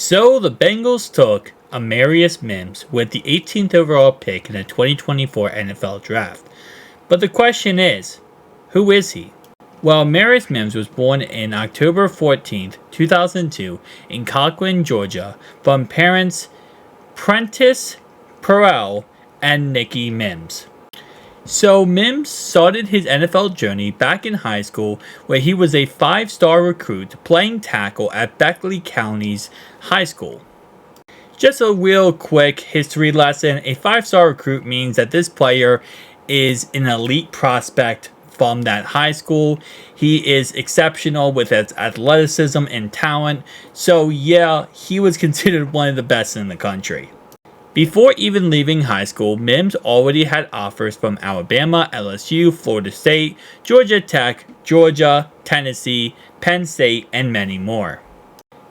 So the Bengals took Amarius Mims with the 18th overall pick in the 2024 NFL Draft. But the question is, who is he? Well, Amarius Mims was born on October 14th, 2002 in Conklin, Georgia, from parents Prentice Pearl and Nikki Mims. So Mims started his NFL journey back in high school, where he was a five-star recruit playing tackle at Beckley County's high school. Just a real quick history lesson. A five-star recruit means that this player is an elite prospect from that high school. He is exceptional with his athleticism and talent. So yeah, he was considered one of the best in the country. Before even leaving high school, Mims already had offers from Alabama, LSU, Florida State, Georgia Tech, Georgia, Tennessee, Penn State, and many more.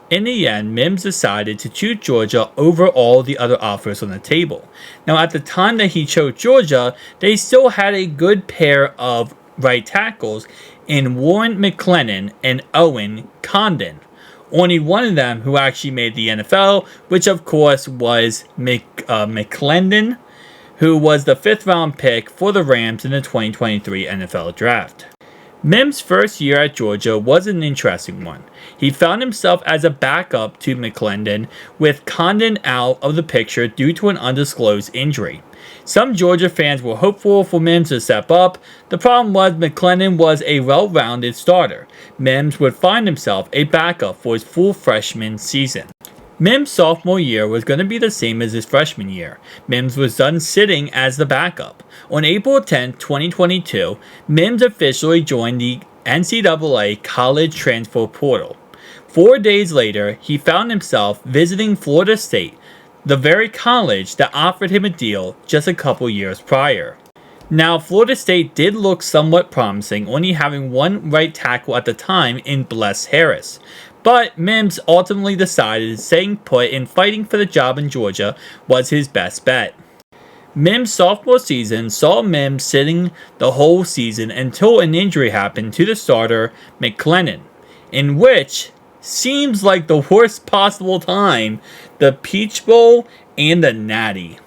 In the end, Mims decided to choose Georgia over all the other offers on the table. Now, at the time that he chose Georgia, they still had a good pair of right tackles in Warren McClendon and Owen Condon. Only one of them who actually made the NFL, which of course was McClendon, who was the 5th round pick for the Rams in the 2023 NFL Draft. Mims' first year at Georgia was an interesting one. He found himself as a backup to McClendon, with Condon out of the picture due to an undisclosed injury. Some Georgia fans were hopeful for Mims to step up. The problem was McClendon was a well-rounded starter. Mims would find himself a backup for his full freshman season. Mims' sophomore year was going to be the same as his freshman year. Mims was done sitting as the backup. On April 10, 2022, Mims officially joined the NCAA college transfer portal. 4 days later, he found himself visiting Florida State, the very college that offered him a deal just a couple years prior. Now, Florida State did look somewhat promising, only having one right tackle at the time in Bless Harris. But Mims ultimately decided staying put and fighting for the job in Georgia was his best bet. Mims' sophomore season saw Mims sitting the whole season until an injury happened to the starter McClendon, in which seems like the worst possible time, the Peach Bowl and the Natty,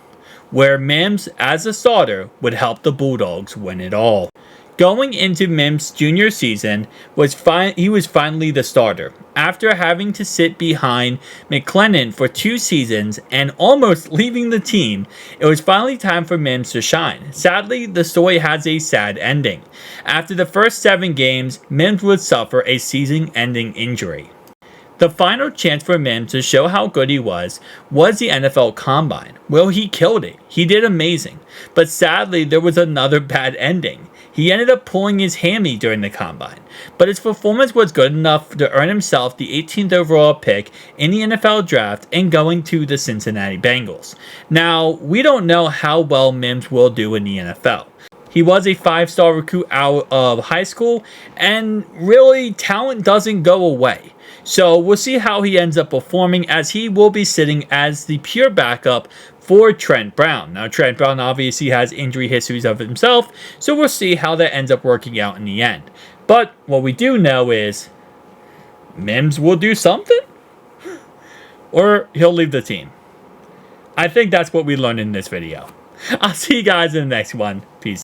where Mims as a starter would help the Bulldogs win it all. Going into Mims' junior season, he was finally the starter. After having to sit behind McClendon for 2 seasons and almost leaving the team, it was finally time for Mims to shine. Sadly, the story has a sad ending. After the first 7 games, Mims would suffer a season-ending injury. The final chance for Mims to show how good he was the NFL Combine. Well, he killed it. He did amazing. But sadly, there was another bad ending. He ended up pulling his hammy during the Combine. But his performance was good enough to earn himself the 18th overall pick in the NFL Draft and going to the Cincinati Bengals. Now, we don't know how well Mims will do in the NFL. He was a 5-star recruit out of high school, and really, talent doesn't go away. So we'll see how he ends up performing, as he will be sitting as the pure backup for Trent Brown. Now, Trent Brown obviously has injury histories of himself, so we'll see how that ends up working out in the end. But what we do know is Mims will do something, or he'll leave the team. I think that's what we learned in this video. I'll see you guys in the next one. Peace.